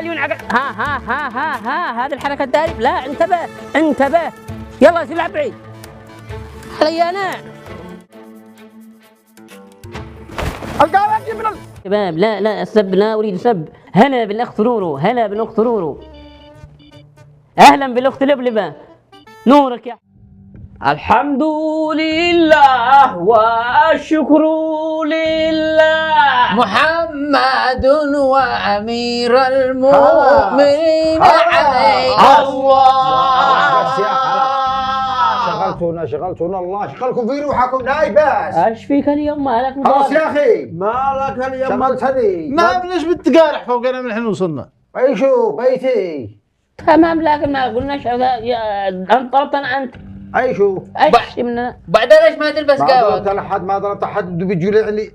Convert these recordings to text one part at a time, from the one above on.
مليون عقل. ها هذه الحركة الدارب. لا انتبه انتبه، يلا سيب لعب بعيد علي أنا. القاوة يا ابن شباب لا السب لا أريد سب. هلا بالأخت رورو، هلا بالأخت رورو، أهلا بالأخت لبلبة، نورك يا الحمد لله والشكر لله محمد وأمير المؤمنين عليه الله. شغلتونا الله شغلكم في روحكم لا بس. ايش فيك اليوم مالك خلاص يا اخي مالك اليوم شغلتني ما ليش بتقارح فوقنا من الحين وصلنا. اي شو بيتي تمام، لكن ما قلناش انت طلبت انت اي شو ايش من بعدين ليش ما تلبس ما قهوة؟ ضربت احد ما ضربت احد بتجولعني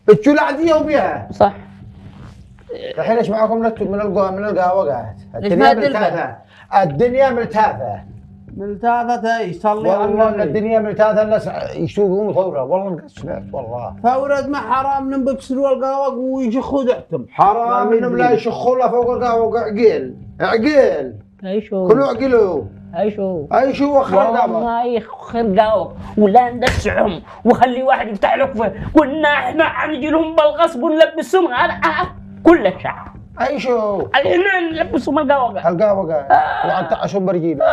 بتجولعني وبيها صح. الحين ايش معكم من القهوه قاعد ليش ما تلبس؟ الدنيا ملتافه ملتاثة ايش صلي على والله النبي. الدنيا ملتافه الناس يسوقون ثوره والله سمعت والله فورد ما حرام نبكسروا القهوة ويشخوا دعتم. حرام انهم لا يشخوا له فوق القهوه عقيل عقيل ايشو كلوا عقلوا ايشو اي شو وخر القهوه ما يخر قهوة ولا ندسعهم وخلي واحد يفتح لقفه. قلنا احنا حنجي لهم بالغصب ونلبسهم هذا كل الشعب. اي شو احنا نلبسهم القهوة. القهوه قاعد وعن تعسهم برجيله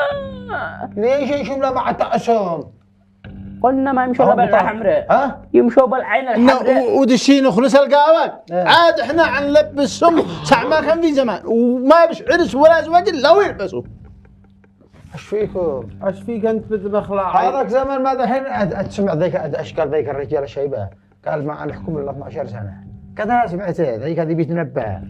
ليش يشوف لا مع تعسهم قلنا ما يمشوا بالعين الحمراء، ها يمشوا بالعين الحمراء. ودشين وخلص القهوة عاد احنا عنلبسهم ساعة ما كان في زمان وما بش عرس ولا زواج لو يلبسوا. ايش فيكم؟ ايش فيك انت بتبخلع؟ هذاك زمان ما الحين تسمع ذيك اشكال ذيك الرجال الشيبه قال ما نحكم الا 12 سنه قد انا سمعته ذيك هذه بيتنبه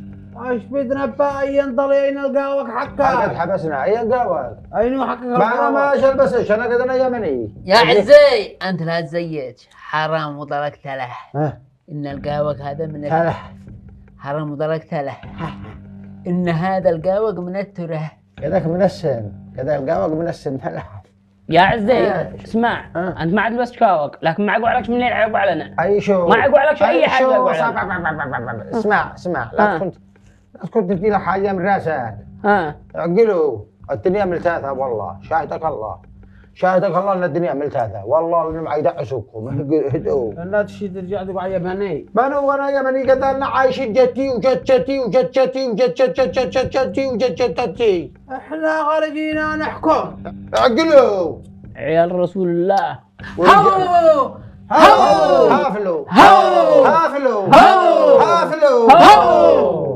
ايش بتنبأ اين طلعين القهوة قد حقك؟ حبسنا اي القهوه اين حقك ما انا ما البسش انا قد انا يمني يا عزي أنت لا تزيج، حرام وضرك له. ها إن القهوة هذا من هلا حرام وضرك له. إن هذا القهوة من التره. كذاك من السن كذا القهوه من السن هلا يا عزي اسمع، انت ما عاد لبست شاوك لكن ما عقوا عليك من الليل عقوا علينا. اي شو ما عقوا عليك اي حاجه شو عقوا علينا. اسمع لا كنت تدي له حاجه من راسك عقلوا الدنيا ملتاثه والله شاهدك الله ان الدنيا ملتاثه والله انهم حيدعسوكم هدوا لا تشي ترجع تقع يمني. من هو انا يمني قد انا عايش جدتي وجدتي وجدتي وجدتي وجدتي احنا خارجين نحكم. عقلوا عيال رسول الله هو هافلوا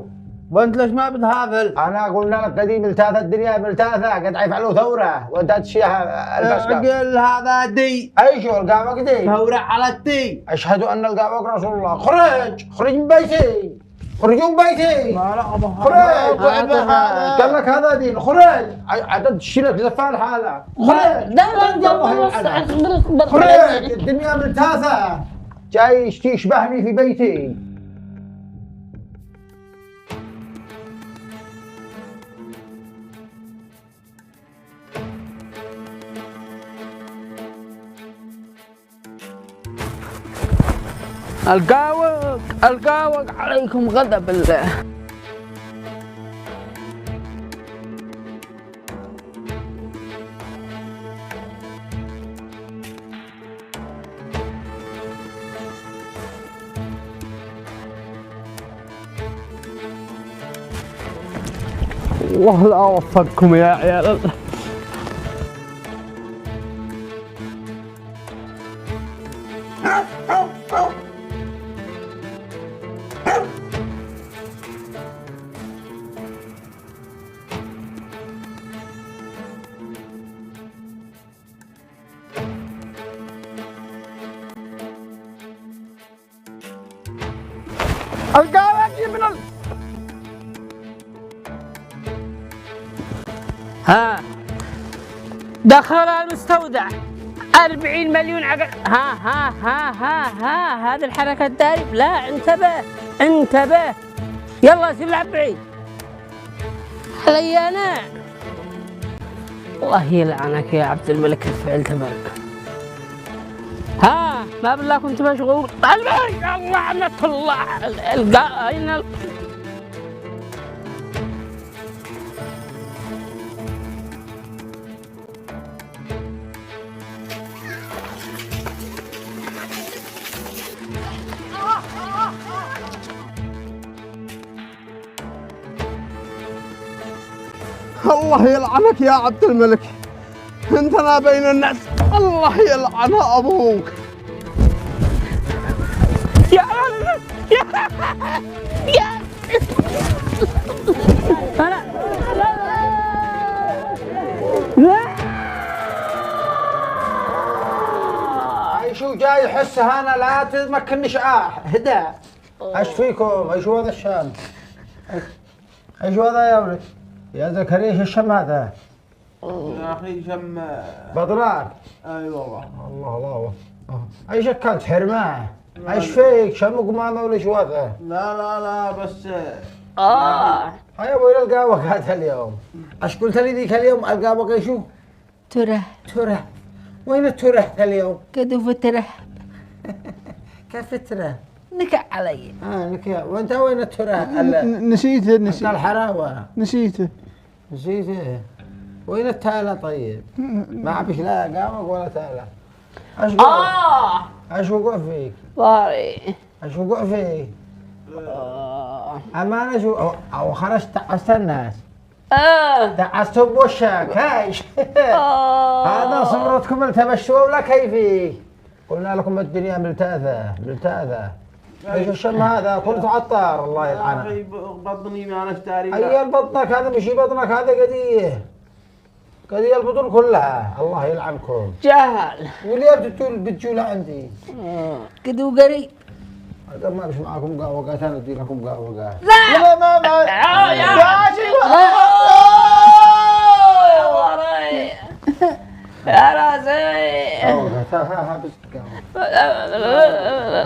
وانت ليش ما بتهافل؟ انا قلنا لك قديم ملتاثه الدنيا ملتاثه قد حيفعلوا ثوره وانت تشيها البس عقل هذا دي اي شو القهوه قديم ثورة على التي. اشهد ان القهوه رسول الله خرج من بيتي خرجوا من بيتي ما لا خرج قال هذا لك هذا دين خرج عدد تشيلك زفان حالك خرج خرج الدنيا ملتاثه جاي تشبهني في بيتي القاوق عليكم غضب الله. الله لا وفقكم يا عيال. القهوه يا ابن ها دخل المستودع 40 مليون عقل. هذه الحركة الدارب. لا انتبه يلا سيب لعب بعيد علي انا. الله يلعنك يا عبد الملك الفعل تبارك. ما بالله كنت مشغول. لعنة الله. الله يلعنك يا عبد الملك، انت لا بين الناس، الله يلعن ابوك. يا أنا هاي شو جاي يحسها انا لا تمكنش هدى. ايش فيكم؟ ايش هذا الشام؟ ايش هذا يا ولد؟ يا زكريا ايش الشم هذا؟ يا اخي شم بدران. اي والله. الله الله. ايش اكلت حرمه؟ ايش فيك؟ شم قمامه ولا شو هذا؟ لا بس هيا ابوي القهوه هذا اليوم. ايش قلت لي ذيك اليوم القهوه شو؟ تره تره. وين التره اليوم؟ كذا فتره كيف التره؟ نكع علي. نكيا. وانت وين التره؟ نسيته الحراوه. نسيته. وين التالة طيب؟ ما عبش لا قهوة ولا تالة. ايش وقع فيك؟ ضاري ايش وقع فيك؟ امانة شو او خرجت تعست الناس. تعستوا بوشك هايش. هذا صورتكم التبشوا ولا كيفي؟ قلنا لكم الدنيا ملتاذة. ايش الشم هذا؟ كنت عطار الله يلعنه. يا اخي بطني ما انا اشتاري. اي بطنك هذا مشي بطنك هذا قضية البطن كلها الله يلعنكم. جهل وليه بتجوا عندي؟ كذا قريب. هذا ما مش معكم قهوة انا ادي لكم قهوة. لا ما يا راسي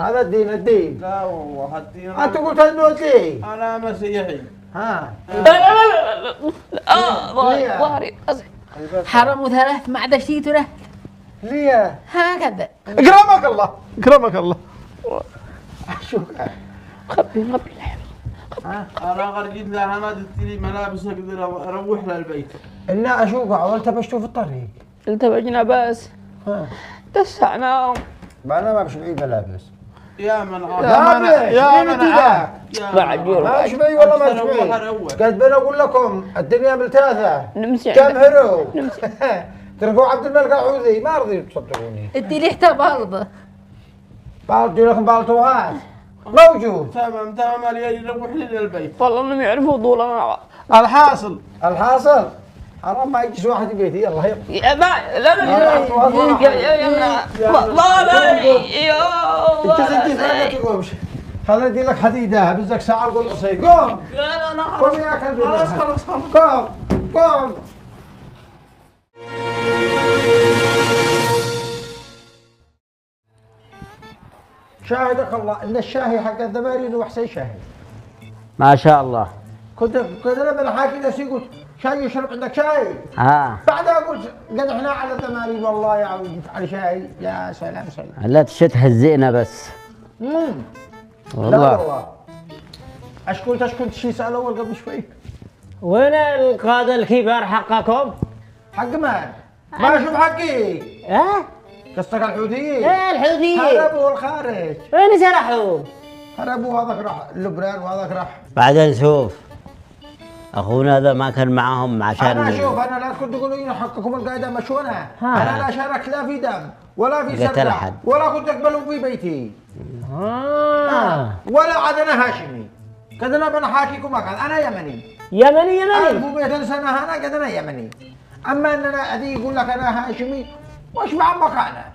هذا الدين. لا والله الدين. انت قلت انه لي انا مسيحي. ظهري حرم ثلاث ما عدا شيء تره. ليه؟ هكذا. اكرمك الله. شو خبي انا غرقت لها ما دلت لي ملابس اقدر اروح للبيت. الا اشوف اول تبشتوا في الطريق. التبجنا بس دسعنا. ما مش معي ملابس. يا من يا من معجور ما مش معي والله ما مش معي. قد بنا اقول لكم الدنيا ملتاثة. كم هرو تركوا عبد الملك العوذي ما رضيتوا تصدقوني. ادي لي حتى بالضه. بالطو لكم بالطوات موجود. تمام اللي يروح لي للبيت. والله انهم يعرفوا طولنا. الحاصل حرام ما يجلس واحد بيتي يلا يا ما لا هذا يدي لك حديده بزك ساعه قول قصير قوم. لا انا قوم يا كلب خلاص قوم. شاهدك الله ان الشاهي حق الذمارين هو احسن شاهي. ما شاء الله. كنت انا بالحاكي نفسي قلت شاي يشرب عندك شاي. بعدها قلت قد احنا على الذمارين والله يا ولد على شاي. يا سلام. لا تشت هزئنا بس. والله اشكلت شي سأل اول قبل شوي. وين القادة الكبار حقكم؟ حق من؟ ما اشوف حقي. قصدك الحوثيين؟ ايه الحوثيين هربوا الخارج. وين سرحوا؟ هربوا هذاك راح لبنان وهذاك راح. بعدين شوف اخونا هذا ما كان معاهم عشان انا شوف انا لا كنت تقولوا لي حقكم القاعده مشونه. انا لا شارك لا في دم ولا في سرقه ولا كنت اقبلهم في بيتي. ولا عاد انا هاشمي. قد انا بنحاكيكم انا يمني. 1200 سنه انا قد انا يمني. اما ان انا ادي يقول لك انا هاشمي وش بعمك انا؟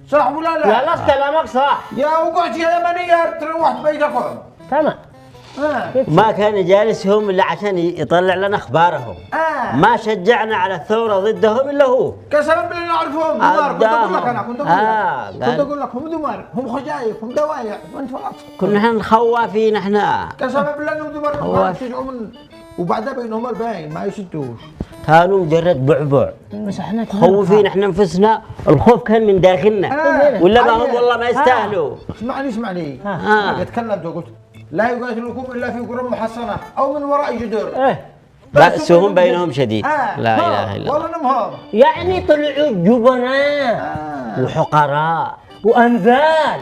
صح ولا لا؟ لا كلامك صح. يا وقعت يا يمني تروح بيتكم. تمام. ما كان جالسهم الا عشان يطلع لنا اخبارهم. ما شجعنا على الثوره ضدهم الا هو. قسما بالله نعرفهم دمار. كنت اقول لك انا كنت اقول لك هم دمار هم خجايف هم دوايع وانت فقط. كنا خوافين احنا. قسما بالله انهم دمار وبعدها بينهم الباين ما يشدوش. كانوا مجرد بعبع. مسحنا خوفين احنا انفسنا، الخوف كان من داخلنا. ولا ما هم والله ما يستاهلوا. اسمعني تكلمت وقلت لا يقاتلوكم الا في قرى محصنه او من وراء جدر. بأسهم بينهم شديد. لا اله الا الله. والله انهم يعني طلعوا جبناء وحقراء وانذال.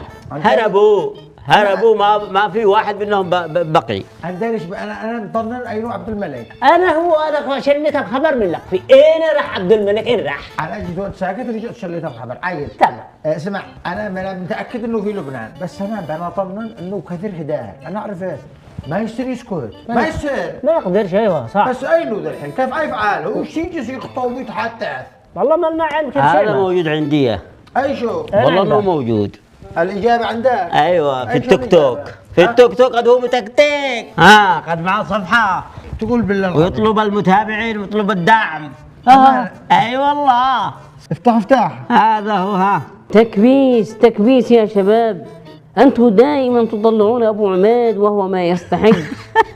هربوا، ما في واحد منهم بقي. انت ليش انا مطمن ايوه عبد الملك. انا شليتك خبر من لك في اين راح عبد الملك؟ اين راح؟ انا جيت وقت ساكت رجعت شليتها بخبر عيل. تمام. اسمع انا متاكد انه في لبنان، بس انا اطمن انه كثير هدايا، انا اعرف ايش ما يصير يسكت، ما يصير، ما يقدرش. ايوه صح. بس ايلو ذا الحين كيف يفعل؟ هو وش يجي يخطو ويتحدث؟ والله ما عندك شيء. هذا موجود عندي. اي شو؟ والله انه موجود. الاجابه عندك؟ ايوه في التيك توك. في التيك توك قد هو متكتك. قد معه صفحه تقول بالله ويطلب المتابعين ويطلب الدعم. اي والله. افتح هذا هو. تكبيس يا شباب. أنتم دائما تطلعون أبو عماد وهو ما يستحق.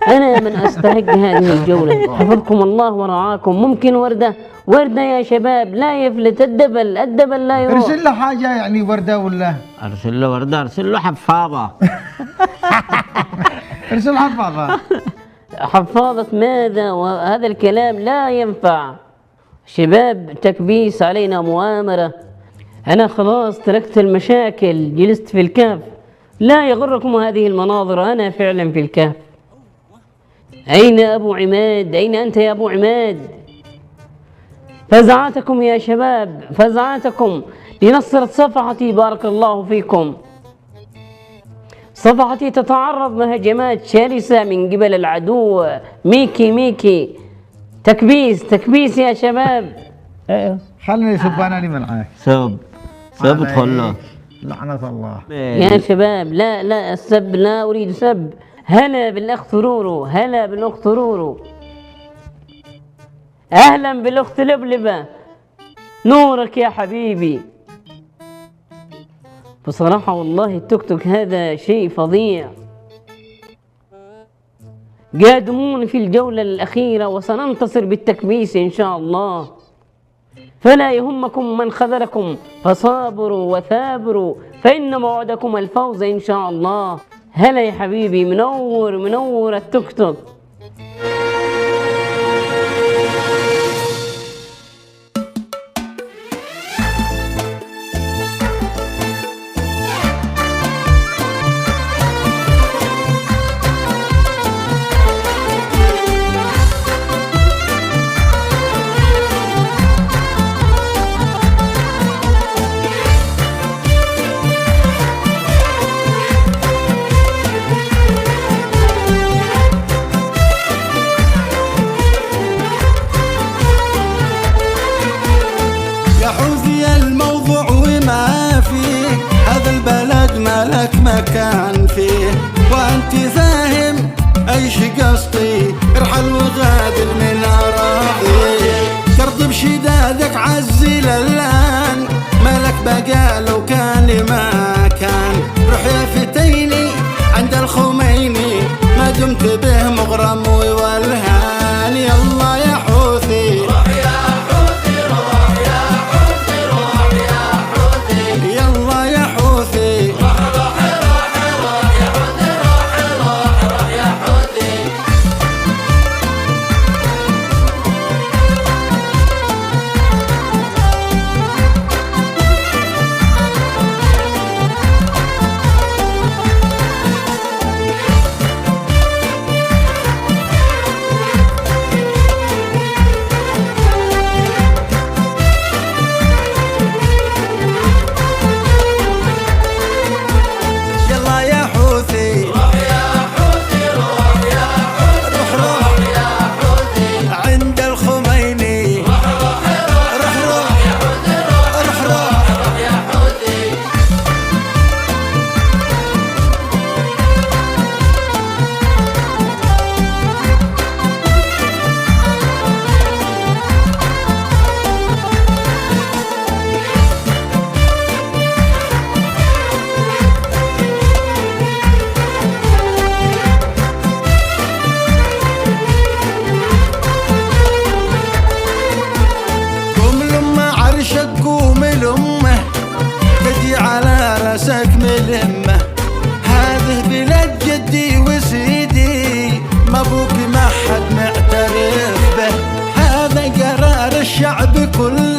أنا من أستحق هذه الجولة. حفظكم الله ورعاكم. ممكن وردة يا شباب، لا يفلت الدبل لا يروح. ارسل له حاجة يعني وردة ولا؟ أرسل له وردة، أرسل له حفاضة. ارسل حفاضة. حفاضة ماذا؟ وهذا الكلام لا ينفع. شباب تكبيس علينا مؤامرة. أنا خلاص تركت المشاكل، جلست في الكهف. لا يغركم هذه المناظر، أنا فعلا في الكهف. أين أبو عماد؟ أين أنت يا أبو عماد؟ فزعتكم يا شباب، فزعتكم لنصرة صفحتي. بارك الله فيكم. صفحتي تتعرض لهجمات شرسة من قبل العدو. ميكي تكبيس يا شباب. خلني سب انا اللي معاك. سب ادخل له. لعنة الله. يا شباب لا السب، لا أريد سب. هلا بالأخ ثرورو، هلا بالأخت ثرورو. أهلا بالأخت لبلبة، نورك يا حبيبي. بصراحة والله التوك توك هذا شيء فظيع. قادمون في الجولة الأخيرة وسننتصر بالتكبيس إن شاء الله. فلا يهمكم من خذلكم، فصابروا وثابروا فإن موعدكم الفوز إن شاء الله. هلا يا حبيبي، منور التوك توك. مكان فيه وانت فاهم ايش قصدي. ارحل وغادر من اراضي، قرض بشدادك عزل الان، مالك بقى لو كان ما كان. روح يا فتيني عند الخميني، ما دمت به مغرم وولهان. يلا يا حوثي روح يا حوثي، روح يا حوثي، روح يا حوثي. يلا يا حوثي ملمة. هذه بلاد جدي وسيدي، مبوك ما حد معترف به. هذا قرار الشعب كله.